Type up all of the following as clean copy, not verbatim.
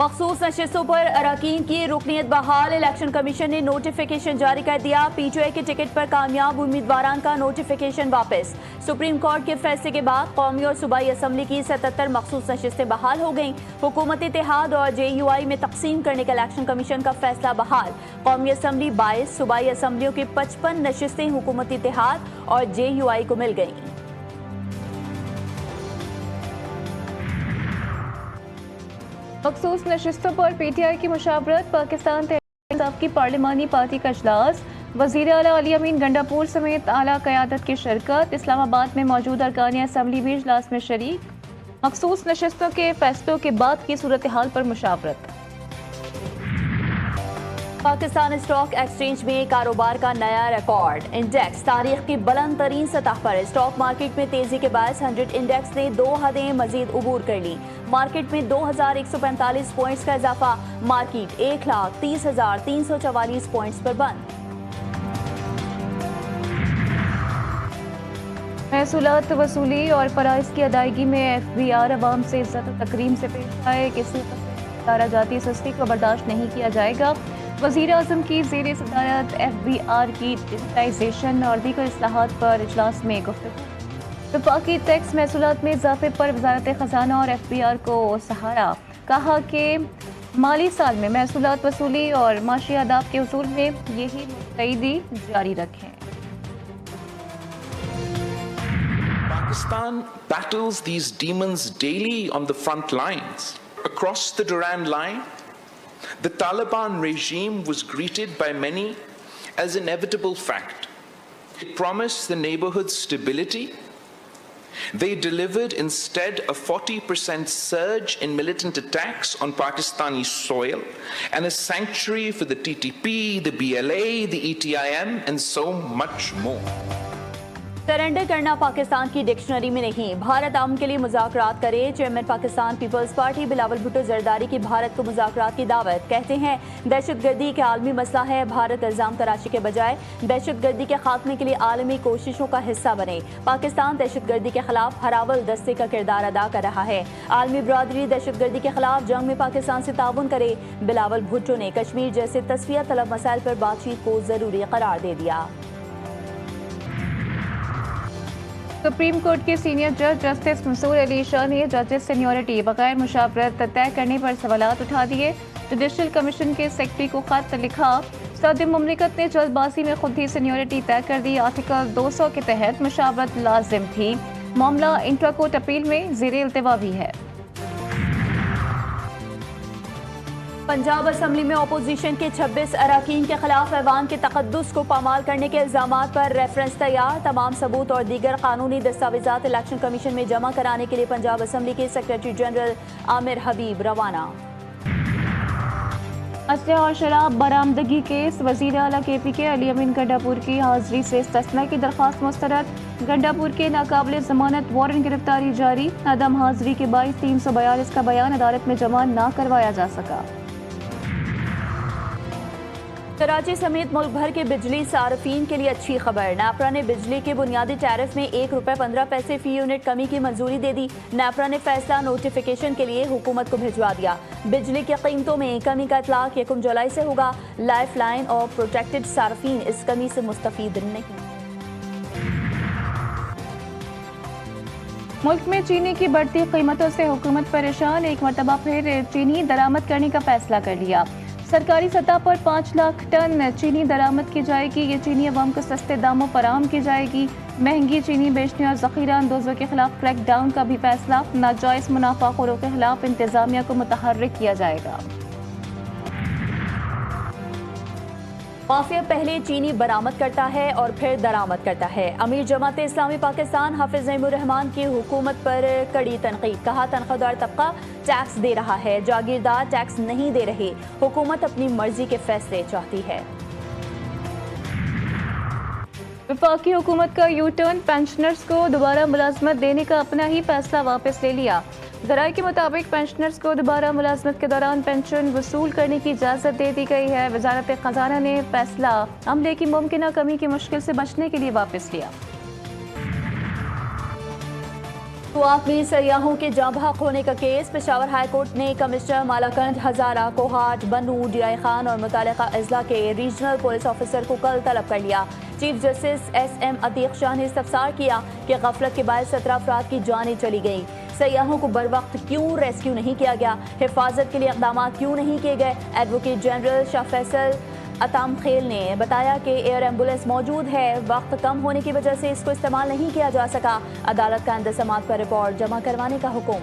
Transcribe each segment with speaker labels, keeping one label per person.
Speaker 1: मखसूस नशिस्तों पर अरकान की रुकनीत बहाल। इलेक्शन कमीशन ने नोटिफिकेशन जारी कर दिया। पीटीआई के टिकट पर कामयाब उम्मीदवारान का नोटिफिकेशन वापस। सुप्रीम कोर्ट के फैसले के बाद कौमी और सूबाई असम्बली की 77 मखसूस नशिस्तें बहाल हो गईं। हुकूमत इत्तेहाद और JUI में तकसीम करने का इलेक्शन कमीशन का फैसला बहाल। कौमी असम्बली 22, सूबाई असम्बलियों की 55 नशिस्तें हुकूमत इत्तेहाद और JUI को मिल गईं।
Speaker 2: मखसूस नशिस्तों पर PTI की मुशावरत। पाकिस्तान तहरीक की पार्लिमानी पार्टी का इजलास। वज़ीर आला अली अमीन गंडापुर समेत आला क़यादत की शिरकत। इस्लामाबाद में मौजूद अरकान असम्बली भी इजलास में शरीक। मखसूस नशिस्तों के फैसलों के बाद की सूरत हाल पर मुशावरत।
Speaker 1: पाकिस्तान स्टॉक एक्सचेंज में कारोबार का नया रिकॉर्ड। इंडेक्स तारीख की बुलंद तरीन सतह पर। स्टॉक मार्केट में तेजी के बायस 100 इंडेक्स ने 2 हदें मजीद उबूर कर ली। मार्केट में 2145 पॉइंट्स का इजाफा। मार्केट 1,30,344 पॉइंट्स पर बंद।
Speaker 2: महसूलात वसूली और फराइज की अदायगी में FBR अवाम से इज्जत और तकरीम से पेश आए। किसी तरह जाती सस्ती को बर्दाश्त नहीं किया जाएगा। वज़ीर आज़म की ज़ेर सदारत FBR की डिजिटाइजेशन और दीगर इस्लाहात पर इजलास में गुफ्तगू। वफाकी टैक्स महसूलात में इजाफे पर वज़ारत ख़जाना और FBR को सहारा। कहा कि माली साल में महसूलात वसूली और माशी आदाब के उसूल में यही मुस्तैदी जारी रखें।
Speaker 3: Pakistan battles these demons daily on the front lines. Across the Durand Line, the Taliban regime was greeted by many as an inevitable fact. It promised the neighborhood stability. They delivered instead a 40% surge in militant attacks on Pakistani soil and a sanctuary for the TTP, the BLA, the ETIM, and so much more.
Speaker 1: Surrender करना पाकिस्तान की dictionary में नहीं। भारत आम के लिए मुज़ाकरात करे। Chairman Pakistan Peoples Party Bilawal Bhutto Zardari की भारत को मुज़ाकरात की दावत। कहते हैं दहशतगर्दी के आलमी मसला है। भारत इल्ज़ाम तराशी के बजाय दहशतगर्दी के खात्मे के लिए आलमी कोशिशों का हिस्सा बने। पाकिस्तान दहशतगर्दी के खिलाफ हरावल दस्ते का किरदार अदा कर रहा है। आलमी बरादरी दहशतगर्दी के खिलाफ जंग में पाकिस्तान से ताउन करे। बिलावल भुट्टो ने कश्मीर जैसे तस्फिया तलब मसाइल पर बातचीत को ज़रूरी करार दे दिया।
Speaker 2: सुप्रीम कोर्ट के सीनियर जज जस्टिस मंसूर अली शाह ने जजेस सीनियरिटी बगैर मुशावरत तय करने पर सवालात उठा दिए। जुडिशल कमीशन के सेक्रेटरी को खत लिखा। सदर मुमलिकत ने जल्दबाजी में खुद ही सीनियरिटी तय कर दी। आर्टिकल 200 के तहत मुशावरत लाजिम थी। मामला इंट्रा कोर्ट अपील में ज़ेरे इल्तिवा भी है।
Speaker 1: पंजाब असम्बली में अपोजिशन के 26 अरकान के खिलाफ ऐवान के तकद्दुस को पामाल करने के इल्जामात पर रेफरेंस तैयार। तमाम सबूत और दीगर कानूनी दस्तावेजात इलेक्शन कमीशन में जमा कराने के लिए पंजाब असम्बली के सेक्रेटरी जनरल आमिर हबीब रवाना।
Speaker 2: असलहा और शराब बरामदगी केस। वज़ीर आला KP के अली अमीन गंडापुर की हाजिरी से इस्तिस्ना की दरख्वास्त मुस्तरद। गंडापुर के नाकाबिले ज़मानत वारंट गिरफ्तारी जारी। अदम हाजिरी के बाइस 342 का बयान अदालत में जमा ना करवाया जा सका।
Speaker 1: कराची समेत मुल्क भर के बिजली सार्फिन के लिए अच्छी खबर। नेपरा ने बिजली के बुनियादी टैरिफ में ₹1.15 फी यूनिट कमी की मंजूरी दे दी। नेपरा ने फैसला नोटिफिकेशन के लिए हुकूमत को भिजवा दिया। बिजली की कीमतों में कमी का इतलाक 1 जुलाई से होगा। लाइफ लाइन और प्रोटेक्टेड सार्फिन इस कमी से मुस्तफीद नहीं।
Speaker 2: मुल्क में चीनी की बढ़ती कीमतों से हुकूमत परेशान। एक मरतबा फिर चीनी दरामद करने का फैसला कर लिया। सरकारी सतह पर 5 लाख टन चीनी दरामद की जाएगी। ये चीनी अवाम को सस्ते दामों फराहम की जाएगी। महंगी चीनी बेचने और ज़ख़ीरा अंदोज़ों के खिलाफ क्रैक डाउन का भी फैसला। नाजायज़ मुनाफाखोरों के खिलाफ इंतजामिया को मुतहर्रिक किया जाएगा।
Speaker 1: माफिया पहले चीनी बरामद करता है और फिर दरामद करता है। अमीर जमात इस्लामी पाकिस्तान हाफिज नईमुर रहमान की हुकूमत पर कड़ी तनकीद। कहा तनख्वाहदार तबका टैक्स दे रहा है, जागीरदार टैक्स नहीं दे रहे। हुकूमत अपनी मर्जी के फैसले चाहती है।
Speaker 2: वफाकी हुकूमत का यू टर्न। पेंशनर्स को दोबारा मुलाजमत देने का अपना ही फैसला वापस ले लिया। ज़राए के मुताबिक पेंशनर्स को दोबारा मुलाजमत के दौरान पेंशन वसूल करने की इजाज़त दे दी गई है। वजारत ख़जाना ने फैसला अमले की मुमकिन कमी की मुश्किल से बचने के लिए वापस लिया।
Speaker 1: सुआक में सयाहों के जाँ बहक होने का केस। पेशावर हाई कोर्ट ने कमिश्नर मालाकंड, हजारा, कोहाट, बनू, डीआई खान और मुतालिका अजला के रीजनल पुलिस ऑफिसर को कल तलब कर लिया। Chief justice SM. Atiq Shah ने इस्तफसार किया कि गफलत के बाद 17 अफराद की जानें चली गईं। सयाहों को बर वक्त क्यों रेस्क्यू नहीं किया गया, हिफाजत के लिए इक़दाम क्यों नहीं किए गए। एडवोकेट जनरल शाह फैसल अताम खेल ने बताया कि एयर एम्बुलेंस मौजूद है, वक्त कम होने की वजह से इसको इस्तेमाल नहीं किया जा सका। अदालत का इंतज़ामात पर रिपोर्ट जमा करवाने का हुक्म।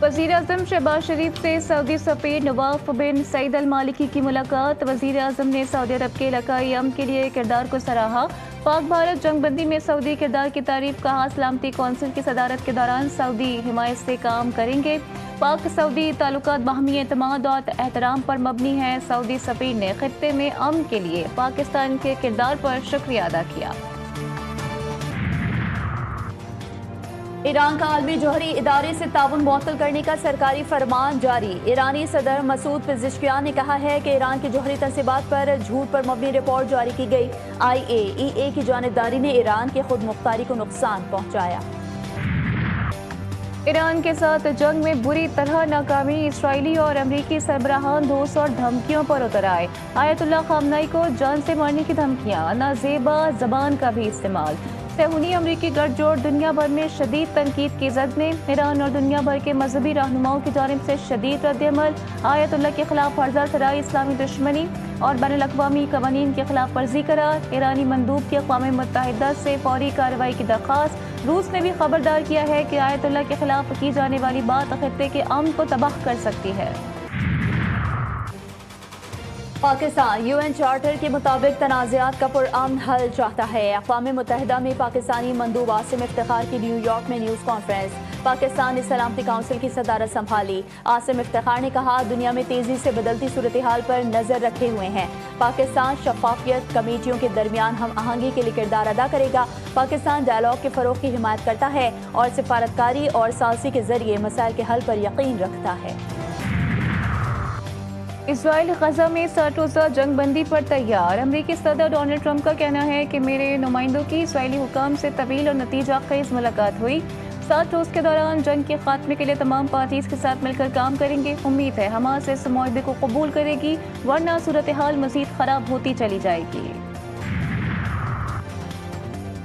Speaker 2: वज़ीर-ए-आज़म शहबाज शरीफ से सऊदी सफ़ीर नवाफ बिन सईद अल मालिकी की मुलाकात। वज़ीर-ए-आज़म ने सऊदी अरब के इलाकाई अमन के लिए किरदार को सराहा। पाक भारत जंगबंदी में सऊदी किरदार की तारीफ कहा। सलामती कौंसिल की सदारत के दौरान सऊदी हिमायत से काम करेंगे। पाक सऊदी ताल्लुकात बाहमी एतमाद और एहतराम पर मबनी है। सऊदी सफ़ीर ने खित्ते में अमन के लिए पाकिस्तान के किरदार पर शुक्रिया अदा किया।
Speaker 1: ईरान का आलमी जौहरी इदारे से ताउन मुअत्तल करने का सरकारी फरमान जारी। ईरानी सदर मसूद पेज़ेश्कियान ने कहा है कि ईरान की जौहरी तंसीबात पर झूठ पर मबनी रिपोर्ट जारी की गई। IAEA की जानिबदारी ने ईरान की खुद मुख्तारी को नुकसान पहुंचाया।
Speaker 2: ईरान के साथ जंग में बुरी तरह नाकामी। इसराइली और अमरीकी सरबराहान दोस्त और धमकियों पर उतर आए। आयतुल्लाह खामनाई को जान से मारने की धमकियां, नाजेबा जबान का भी इस्तेमाल। सहूनी अमरीकी गठजोड़ दुनिया भर में शदीद तनकीद की जद में। ईरान और दुनिया भर के मजहबी रहनुमाओं की जानिब से शदीद रद्दअमल। आयतुल्लाह के खिलाफ हर्जा सराई इस्लामी दुश्मनी और बैनुल-अक़वामी कवानीन की खिलाफ वर्जी करार। ईरानी मंदूब की अक़वाम मुत्तहिदा से फौरी कार्रवाई की दरख्वास्त। रूस ने भी खबरदार किया है कि आयतुल्लाह के खिलाफ की जाने वाली बात खित्ते के अमन को तबाह कर सकती है।
Speaker 1: पाकिस्तान UN चार्टर के मुताबिक तनाज़ात का पुरअमन हल चाहता है। अक़वाम मुत्तहिदा में पाकिस्तानी मंदूब आसिम इफ्तिखार की न्यूयॉर्क में न्यूज़ कॉन्फ्रेंस। पाकिस्तान ने सलामती काउंसिल की सदारत संभाली। आसिम इफ्तिखार ने कहा, दुनिया में तेज़ी से बदलती सूरत हाल पर नज़र रखे हुए हैं। पाकिस्तान शफाफियत कमेटियों के दरमियान हम आहंगी के लिए किरदार अदा करेगा। पाकिस्तान डायलॉग के फ़रोग़ की हिमायत करता है और सिफारतकारी और सालसी के ज़रिए मसाइल के हल पर यकीन रखता है।
Speaker 2: इजराइल गजा में 60 रोज़ा जंग बंदी पर तैयार। अमरीकी सदर डोनाल्ड ट्रंप का कहना है कि मेरे नुमाइंदों की इजरायली हुकाम से तवील और नतीजा खेज़ मुलाकात हुई। 60 रोज़ के दौरान जंग के खात्मे के लिए तमाम पार्टीज के साथ मिलकर काम करेंगे। उम्मीद है हमास इस मुआहदे को कबूल करेगी, वरना सूरत हाल मज़ीद ख़राब होती चली जाएगी।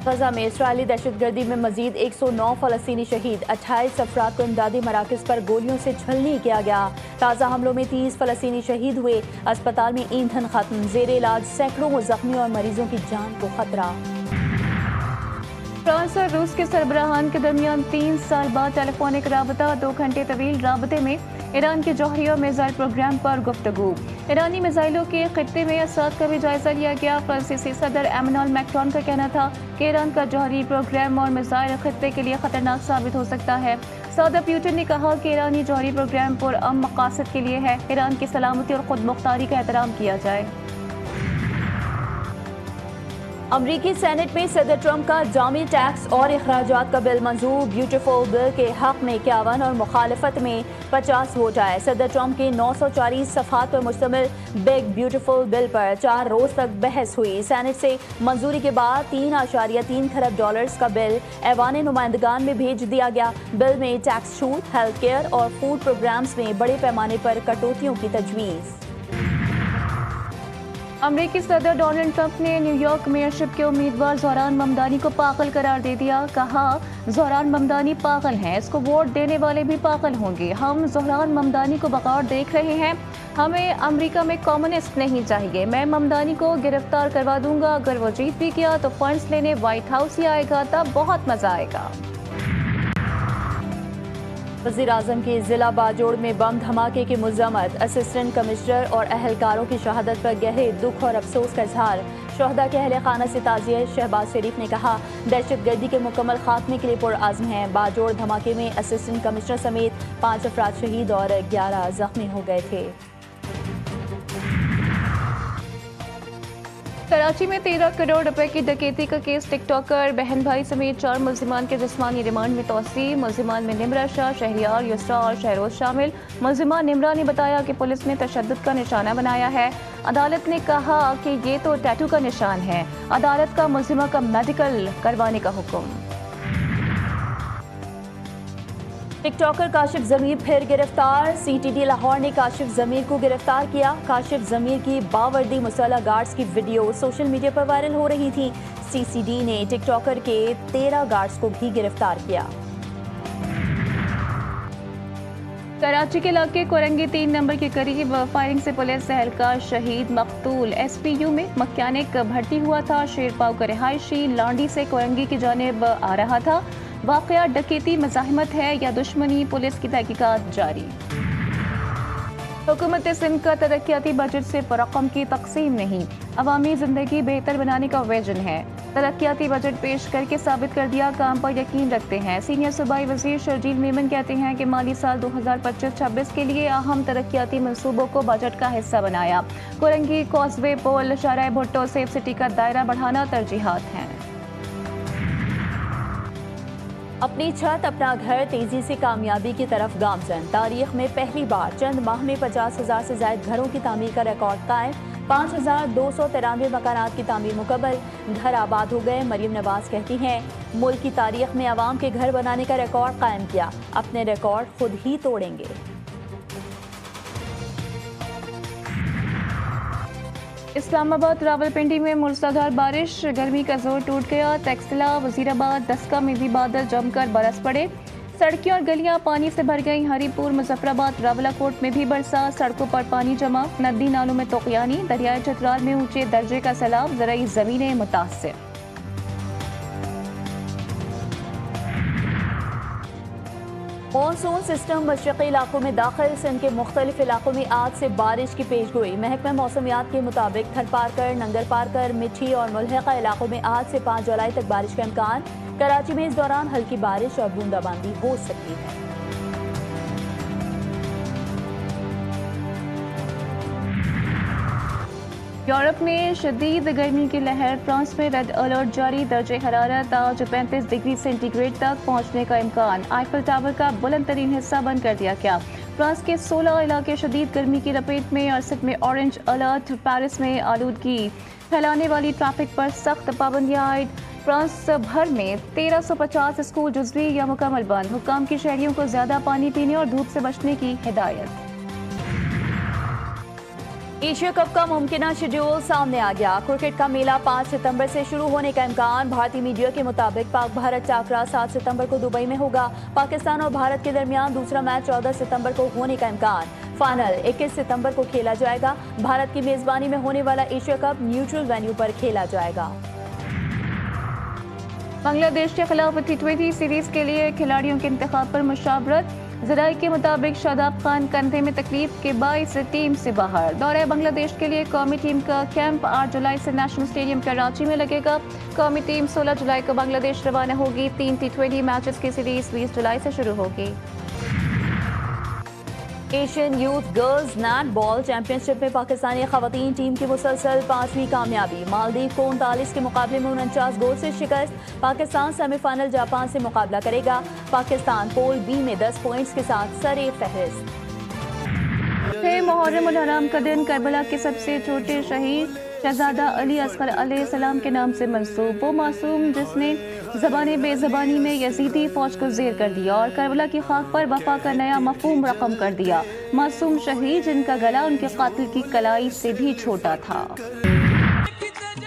Speaker 1: गजा में इसराइली दहशतगर्दी में मजीद 109 फ़लस्तीनी शहीद। 28 अफराद को इमदादी मराकज़ पर गोलियों से छलनी किया गया। ताज़ा हमलों में 30 फ़लस्तीनी शहीद हुए। अस्पताल में ईंधन खत्म, ज़ेरे इलाज सैकड़ों ज़ख्मी और मरीजों की जान को खतरा।
Speaker 2: फ्रांस और रूस के सरबराहान के दरमियान 3 साल बाद टेलीफोनिक राबता। 2 घंटे तवील राबते में ईरान के जौहरी और मिसाइल प्रोग्राम पर गुफ्तगू। ईरानी मिसाइलों के खित्ते में असरात का भी जायजा लिया गया। फ्रांसीसी सदर एमेनुएल मैक्रोन का कहना था कि ईरान का जौहरी प्रोग्राम और मिसाइल खित्ते के लिए खतरनाक साबित हो सकता है। सदर पुतिन ने कहा कि ईरानी जौहरी प्रोग्राम पुरअमन मकासद के लिए है। ईरान की सलामती और खुद मुख्तारी का एहतराम किया जाए।
Speaker 1: अमरीकी सेनेट में सदर ट्रंप का जामी टैक्स और अखराजात का बिल मंजूर। ब्यूटीफुल बिल के हक में 51 और मुखालफत में 50 वोट आए। सदर ट्रंप के 940 सफ़हात पर मुश्तमिल बिग ब्यूटीफुल बिल पर 4 रोज़ तक बहस हुई। सेनेट से मंजूरी के बाद 3.3 खरब डॉलर्स का बिल ऐवान नुमाइंदगान में भेज दिया गया। बिल में टैक्स छूट, हेल्थ केयर और फूड प्रोग्राम्स में बड़े पैमाने पर कटौतियों की तजवीज़।
Speaker 2: अमरीकी सदर डोनाल्ड ट्रंप ने न्यूयॉर्क मेयरशिप के उम्मीदवार ज़ोहरान ममदानी को पागल करार दे दिया। कहा, ज़ोहरान ममदानी पागल हैं, इसको वोट देने वाले भी पागल होंगे। हम ज़ोहरान ममदानी को बगौर देख रहे हैं। हमें अमेरिका में कम्युनिस्ट नहीं चाहिए। मैं ममदानी को गिरफ्तार करवा दूंगा। अगर वो जीत भी गया तो फंड्स लेने व्हाइट हाउस ही आएगा, तब बहुत मजा आएगा।
Speaker 1: वज़ीर-ए-आज़म की ज़िला बाजोड़ में बम धमाके की मुज़म्मत। असिस्टेंट कमिश्नर और अहलकारों की शहादत पर गहरे दुख और अफसोस का इजहार। शोहदा के अहले खाना से ताज़ियत। शहबाज शरीफ ने कहा, दहशतगर्दी के मुकम्मल खात्मे के लिए पुरअज़्म हैं। बाजोड़ धमाके में असिस्टेंट कमिश्नर समेत 5 अफराद शहीद और 11 ज़ख्मी हो गए थे।
Speaker 2: कराची में 13 करोड़ रुपए की डकैती का केस। टिकटॉकर बहन भाई समेत 4 मुल्जिमान के जिस्मानी रिमांड में तौसीह। मुल्जिमान में निमरा शाह, शहरियार, युसरा और शहरोज शामिल। मुल्जिमा निमरा ने बताया कि पुलिस ने तशद्दुद का निशाना बनाया है। अदालत ने कहा कि ये तो टैटू का निशान है। अदालत का मुल्जिमा का मेडिकल करवाने का हुक्म।
Speaker 1: ٹک ٹاکر کاشف ضمیر پھر گرفتار، سی ٹی ڈی لاہور نے کاشف ضمیر کو گرفتار کیا۔ کاشف ضمیر کی باوردی مسلح گارڈز کی ویڈیو سوشل میڈیا پر وائرل ہو رہی تھی۔ سی سی ڈی نے ٹک ٹاکر کے 13 گارڈز کو بھی گرفتار کیا۔
Speaker 2: کراچی کے علاقے کورنگی 3 نمبر کے قریب فائرنگ سے پولیس اہلکار شہید مقتول۔ ایس پی یو میں مکینک بھرتی ہوا تھا۔ شیر پاؤ کا رہائشی لانڈی سے کورنگی کی جانب آ رہا تھا۔ واقعہ ڈکیتی مزاحمت ہے یا دشمنی، پولیس کی تحقیقات جاری۔ حکومت سندھ کا ترقیاتی بجٹ سے رقم کی تقسیم نہیں، عوامی زندگی بہتر بنانے کا ویژن ہے۔ ترقیاتی بجٹ پیش کر کے ثابت کر دیا کام پر یقین رکھتے ہیں۔ سینئر صوبائی وزیر شرجیل میمن کہتے ہیں کہ مالی سال 2025-26 کے لیے اہم ترقیاتی منصوبوں کو بجٹ کا حصہ بنایا۔ کورنگی کازوے پول شارع بھٹو سیف سٹی کا دائرہ بڑھانا ترجیحات ہیں۔
Speaker 1: اپنی چھت اپنا گھر، تیزی سے کامیابی کی طرف گامزن۔ تاریخ میں پہلی بار چند ماہ میں 50,000 سے زائد گھروں کی تعمیر کا ریکارڈ قائم۔ 5,293 مکانات کی تعمیر مکمل، گھر آباد ہو گئے۔ مریم نواز کہتی ہیں ملک کی تاریخ میں عوام کے گھر بنانے کا ریکارڈ قائم کیا، اپنے ریکارڈ خود ہی توڑیں گے۔
Speaker 2: اسلام آباد راولپنڈی میں موسلادھار بارش، گرمی کا زور ٹوٹ گیا۔ تکسلا وزیر آباد دسکا میں بھی بادل جم کر برس پڑے، سڑکیں اور گلیاں پانی سے بھر گئیں۔ ہری پور مظفر آباد راولہ کوٹ میں بھی برسات، سڑکوں پر پانی جمع، ندی نالوں میں طغیانی، دریائے چترال میں اونچے درجے کا سیلاب، زرعی زمینیں متاثر۔
Speaker 1: مانسون سسٹم مشرقی علاقوں میں داخل، سندھ کے مختلف علاقوں میں آج سے بارش کی پیش گوئی۔ محکمہ موسمیات کے مطابق تھر پارکر، ننگر پارکر، مٹھی اور ملحقہ علاقوں میں آج سے 5 جولائی تک بارش کا امکان۔ کراچی میں اس دوران ہلکی بارش اور بوندا باندی ہو سکتی ہے۔
Speaker 2: یورپ میں شدید گرمی کی لہر، فرانس میں ریڈ الرٹ جاری، درجہ حرارت آج 35 ڈگری سینٹی گریڈ تک پہنچنے کا امکان۔ آئیفل ٹاور کا بلند ترین حصہ بند کر دیا گیا۔ فرانس کے 16 علاقے شدید گرمی کی لپیٹ میں، 68 میں اورنج الرٹ۔ پیرس میں آلودگی پھیلانے والی ٹریفک پر سخت پابندیاں عائد۔ فرانس بھر میں 1350 اسکول جزوی یا مکمل بند۔ حکام کی شہریوں کو زیادہ پانی پینے اور دھوپ سے بچنے کی ہدایت۔
Speaker 1: ایشیا کپ کا ممکنہ شیڈول سامنے آ گیا۔ کرکٹ کا میلہ 5 ستمبر سے شروع ہونے کا امکان۔ بھارتی میڈیا کے مطابق پاک بھارت ٹاکرا 7 ستمبر کو دبئی میں ہوگا۔ پاکستان اور بھارت کے درمیان دوسرا میچ 14 ستمبر کو ہونے کا امکان۔ فائنل 21 ستمبر کو کھیلا جائے گا۔ بھارت کی میزبانی میں ہونے والا ایشیا کپ نیوٹرل وینیو پر کھیلا جائے گا۔
Speaker 2: بنگلہ دیش کے خلاف T20 سیریز کے لیے کھلاڑیوں کے انتخاب پر مشاورت۔ ذرائع کے مطابق شاداب خان کندھے میں تکلیف کے باعث ٹیم سے باہر۔ دورہ بنگلہ دیش کے لیے قومی ٹیم کا کیمپ 8 جولائی سے نیشنل اسٹیڈیم کراچی میں لگے گا۔ قومی ٹیم 16 جولائی کو بنگلہ دیش روانہ ہوگی۔ 3 T20 میچز کی سیریز 20 جولائی سے شروع ہوگی۔
Speaker 1: ایشین یوتھ گرلز نیٹ بال چیمپئن شپ میں پاکستانی خواتین ٹیم کی مسلسل 5ویں کامیابی۔ مالدیو کو 39 کے مقابلے میں 49 گول سے شکست۔ پاکستان سیمی فائنل جاپان سے مقابلہ کرے گا۔ پاکستان پول بی میں 10 پوائنٹس کے ساتھ سر فہرست۔
Speaker 2: محرم الحرام کا دن کربلا کے سب سے چھوٹے شہید شہزادہ علی اصغر علیہ السلام کے نام سے منسوب۔ وہ معصوم جس نے زبان بے زبانی میں یزیدی فوج کو زیر کر دیا اور کربلا کی خاک پر وفا کا نیا مفہوم رقم کر دیا۔ معصوم شہید جن کا گلا ان کے قاتل کی کلائی سے بھی چھوٹا تھا۔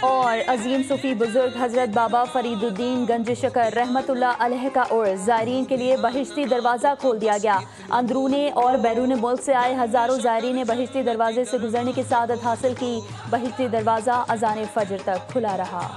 Speaker 2: اور عظیم صوفی بزرگ حضرت بابا فرید الدین گنج شکر رحمت اللہ علیہ کا عرس، زائرین کے لیے بہشتی دروازہ کھول دیا گیا۔ اندرون اور بیرون ملک سے آئے ہزاروں زائرین نے بہشتی دروازے سے گزرنے کی سعادت حاصل کی۔ بہشتی دروازہ اذان فجر تک کھلا رہا۔